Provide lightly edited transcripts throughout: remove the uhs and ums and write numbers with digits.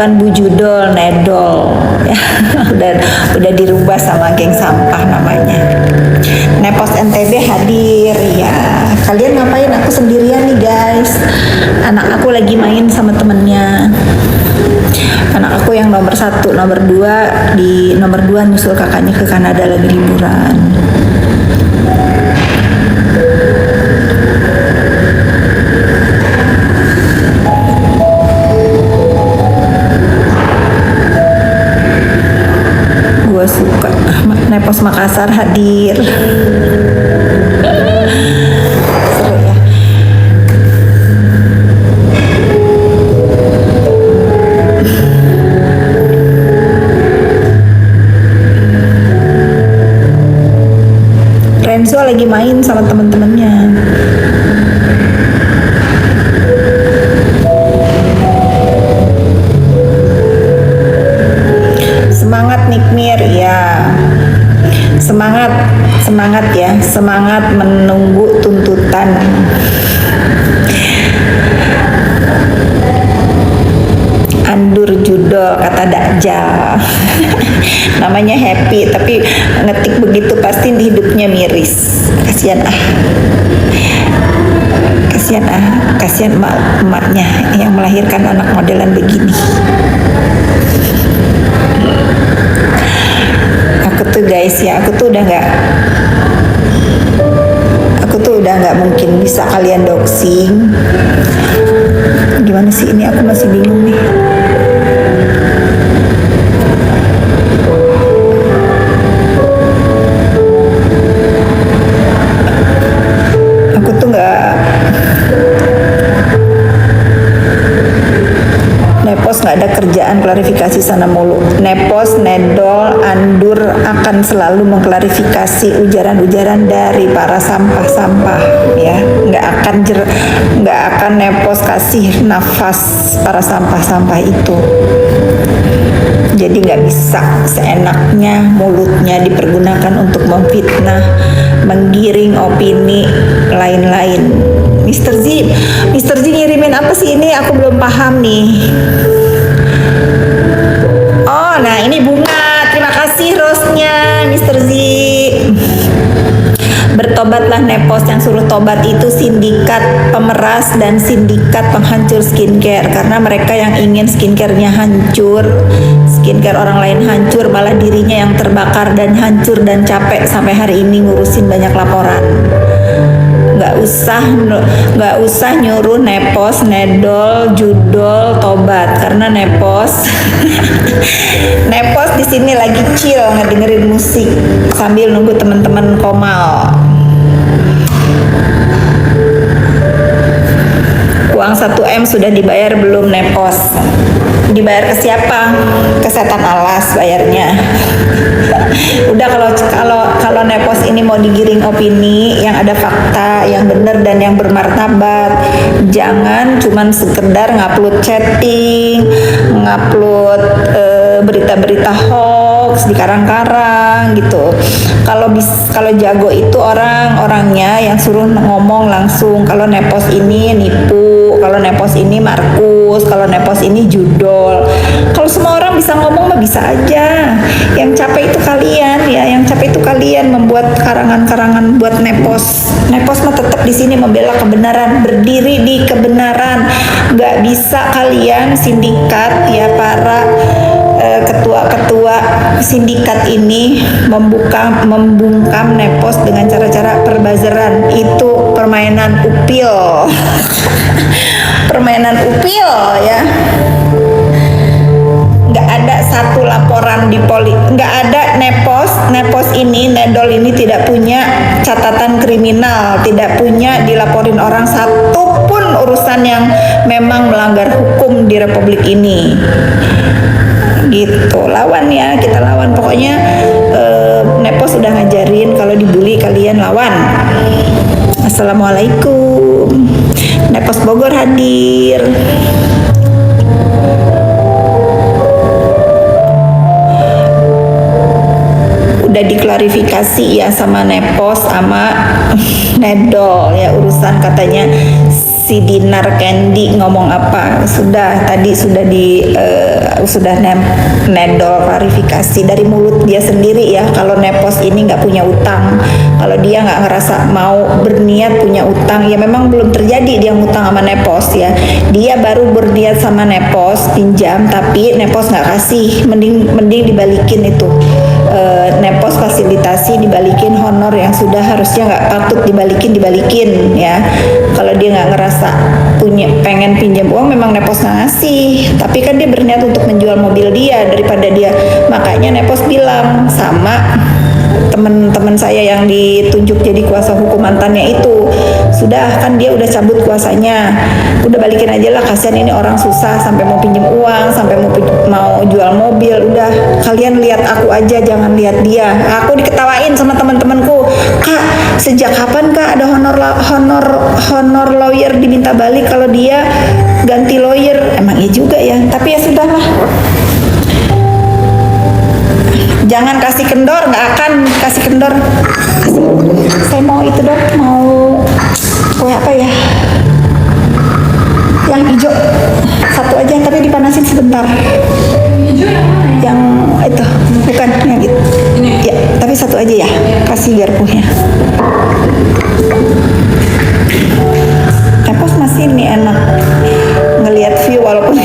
bukan Bu Judol, Nedol ya. udah dirubah sama geng sampah namanya. Nepos NTB hadir ya. Kalian ngapain? Aku sendirian nih guys. Anak aku lagi main sama temennya. Anak aku yang nomor 1, nomor 2 di nomor 2 nyusul kakaknya ke Kanada lagi liburan. Gue suka Nepos Makassar hadir. Seru ya. Renzo lagi main sama temen-temennya. Semangat Nikmir ya. Semangat ya. Semangat menunggu tuntutan. Andur Judol kata Dakjal. Namanya happy tapi ngetik begitu pasti hidupnya miris. Kasihan emaknya yang melahirkan anak modelan begini. Aku tuh guys ya, aku tuh udah nggak mungkin bisa kalian doxing. Gimana sih ini, aku masih bingung nih. Aku tuh Nepos nggak ada kerjaan klarifikasi sana mulu. Nepos, Nedol, Andur akan selalu mengklarifikasi ujaran-ujaran dari para sampah-sampah ya. Nggak akan Nepos kasih nafas para sampah-sampah itu. Jadi nggak bisa seenaknya mulutnya dipergunakan untuk memfitnah, menggiring opini lain-lain. Mr. Z ngirimin apa sih ini? Aku belum paham nih. Oh, nah ini bunga. Terima kasih rose-nya, Mr. Z. Bertobatlah Nepos, yang suruh tobat itu sindikat pemeras dan sindikat penghancur skincare, karena mereka yang ingin skincare-nya hancur, skincare orang lain hancur, malah dirinya yang terbakar dan hancur dan capek sampai hari ini ngurusin banyak laporan. Nggak usah nyuruh Nepos, Nedol, Judol tobat, karena Nepos di sini lagi chill ngedengerin musik sambil nunggu teman-teman komal. Uang 1M sudah dibayar belum Nepos? Dibayar ke siapa? Ke setan alas bayarnya. Udah, kalau Nepos ini mau digiring opini yang ada fakta, yang benar dan yang bermartabat. Jangan cuman sekedar ngupload chatting, ngupload berita-berita hoax di karang-karang gitu. Kalau jago itu orangnya yang suruh ngomong langsung. Kalau Nepos ini nipu, kalau Nepos ini Markus, kalau Nepos ini Judol. Kalau semua orang bisa ngomong mah bisa aja. Yang capek itu kalian ya, yang capek itu kalian membuat karangan-karangan buat Nepos. Nepos mah tetap di sini membela kebenaran, berdiri di kebenaran. Gak bisa kalian sindikat ya, para ketua-ketua sindikat ini membungkam Nepos dengan cara-cara perbazaran. Itu permainan upil. Permainan upil ya. Nggak ada satu laporan di nggak ada. Nepos ini, Nedol ini tidak punya catatan kriminal, tidak punya dilaporin orang satu pun urusan yang memang melanggar hukum di Republik ini. Gitu, lawan ya, kita lawan. Pokoknya Nepos sudah ngajarin kalau dibully kalian lawan. Assalamualaikum. Nepos Bogor hadir. Udah diklarifikasi ya sama Nepos sama Nedol ya, urusan katanya si Dinar Candy ngomong apa. Tadi sudah nedol klarifikasi dari mulut dia sendiri ya, kalau Nepos ini nggak punya utang, kalau dia nggak ngerasa mau berniat punya utang, ya memang belum terjadi dia ngutang sama Nepos ya. Dia baru berniat sama Nepos pinjam, tapi Nepos nggak kasih, mending dibalikin itu. Nepos fasilitasi dibalikin honor yang sudah harusnya nggak patut dibalikin ya. Kalau dia nggak ngerasa pengen pinjam uang, memang Nepos nggak ngasih, tapi kan dia berniat untuk menjual mobil dia daripada dia. Makanya Nepos bilang sama teman-teman saya yang ditunjuk jadi kuasa hukum mantannya itu, sudah kan dia udah cabut kuasanya, udah balikin aja lah, kasihan ini orang susah sampai mau pinjam uang, sampai mau jual mobil, udah kalian lihat aku aja, jangan lihat dia. Aku diketawain sama teman-temanku, kak sejak kapan kak ada honor lawyer diminta balik kalau dia ganti lawyer? Emang iya juga ya, tapi ya sudahlah. Jangan kasih kendor, nggak akan kasih kendor. Saya mau itu dong, mau kue apa ya? Yang hijau, satu aja tapi dipanasin sebentar. Hijau yang mana? Yang itu, bukan yang itu. Ini? Ya, tapi satu aja ya, kasih garpunya. Nepos masih ini enak ngelihat view walaupun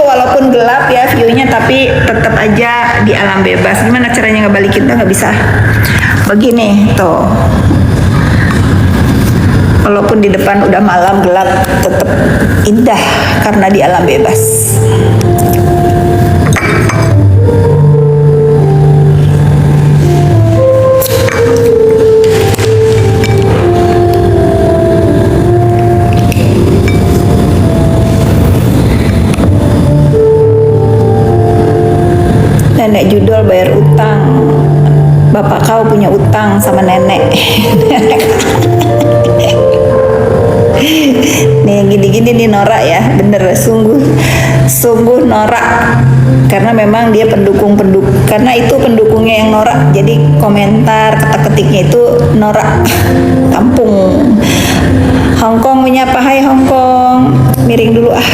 walaupun gelap ya viewnya, tapi tetap aja di alam bebas. Gimana caranya ngebalikin tuh? Nggak bisa begini tuh, walaupun di depan udah malam gelap tetap indah karena di alam bebas. Nenek judul bayar utang, bapak kau punya utang sama nenek. Nih gini-gini nih norak ya, bener, sungguh norak, karena memang dia pendukung, karena itu pendukungnya yang norak, jadi komentar kata-ketiknya itu norak kampung. Hongkong menyapa, hai Hongkong, miring dulu ah.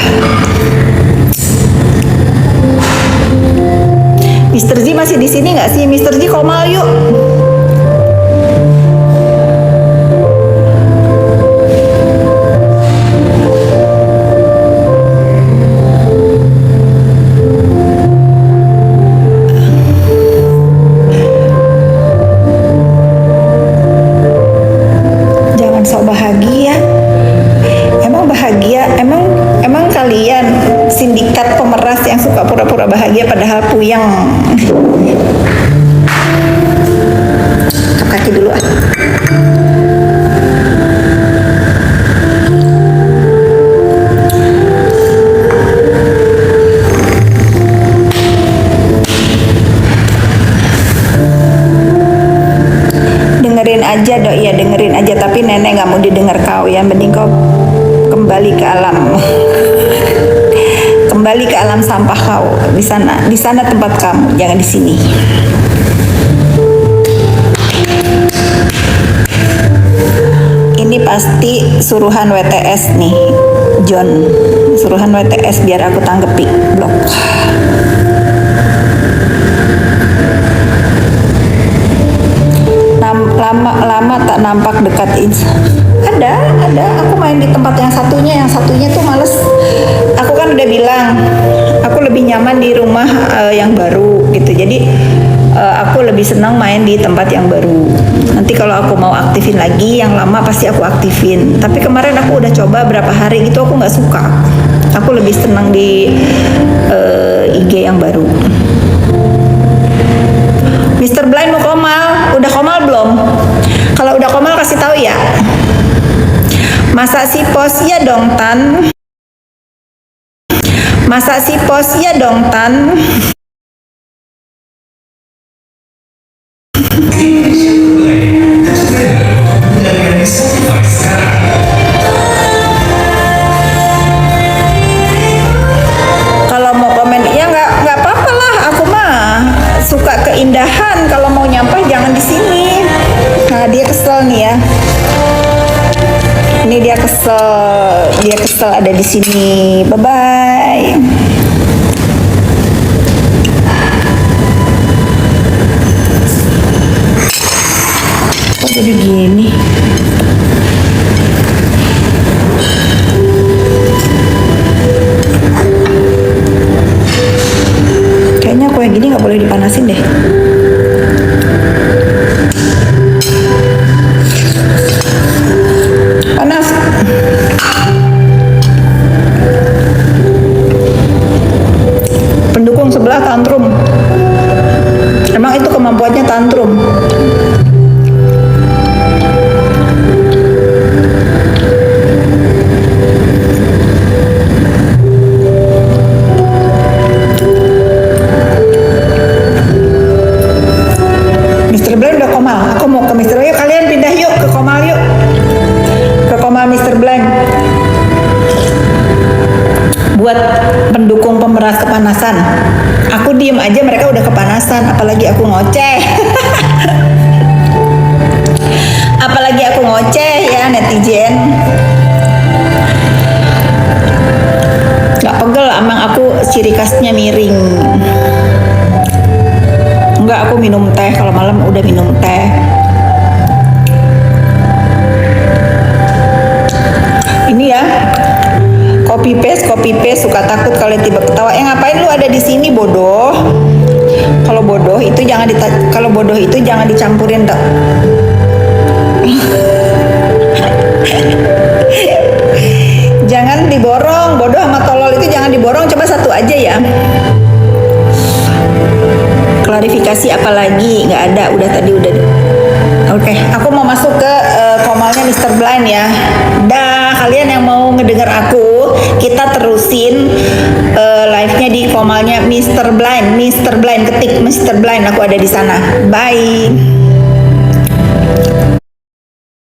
Mr. Z masih di sini nggak sih? Mr. Z komal yuk. Jangan sok bahagia. Emang bahagia? Emang kalian sindikat pemeras yang suka pura-pura bahagia padahal puyeng. Ke kaki dulu ah. Dengerin aja dok, ya dengerin aja, tapi nenek nggak mau didengar kau ya, mending kau kembali ke alam. Kembali ke alam sampah kau. Di sana tempat kamu, jangan di sini. Ini pasti suruhan WTS nih, John. Suruhan WTS biar aku tanggepi. Blok. Lama tak nampak dekat ada aku main di tempat yang satunya tuh males. Aku kan udah bilang aku lebih nyaman di rumah yang baru gitu, jadi aku lebih senang main di tempat yang baru. Nanti kalau aku mau aktifin lagi yang lama pasti aku aktifin, tapi kemarin aku udah coba berapa hari gitu, aku nggak suka. Aku lebih senang di IG yang baru. Mr. Blind mau komal, udah komal belum? Kalau udah komal kasih tahu ya. Masa si pos ya dong Tan. Masa si pos ya dong Tan. Kalau mau komen ya nggak apa-apa lah, aku mah suka keindahan. Kalau mau nyampah jangan di sini. Nah dia kesel nih ya. kesel ada di sini. Bye bye. Kok jadi gini? Kayaknya kue gini nggak boleh dipanasin deh. Panas. Pendukung sebelah tantrum. Emang itu kemampuannya tantrum. Mr. Blank udah Komal. Aku mau ke Mr. Blank. Yuk kalian pindah yuk ke Komal yuk. Ke Komal Mr. Blank. Buat pendukung pemeras kepanasan. Aku diem aja mereka udah kepanasan. Apalagi aku ngoceh. Apalagi aku ngoceh ya netizen. Gak pegel emang aku ciri khasnya miring. Enggak, aku minum teh. Kalau malam udah minum teh. Ini ya, copy paste suka takut kalau tiba ketawa. Ngapain lu ada di sini bodoh? Kalau bodoh itu jangan dicampurin tak. Jangan diborong, bodoh sama tolol itu jangan diborong. Coba satu aja ya. Klarifikasi apa lagi? Nggak ada, udah tadi udah. Oke, aku mau masuk ke komalnya Mr. Blind ya. Dah, kalian yang mau ngedenger aku, kita terusin live-nya di komalnya Mr. Blind. Mr. Blind, ketik Mr. Blind, aku ada di sana. Bye.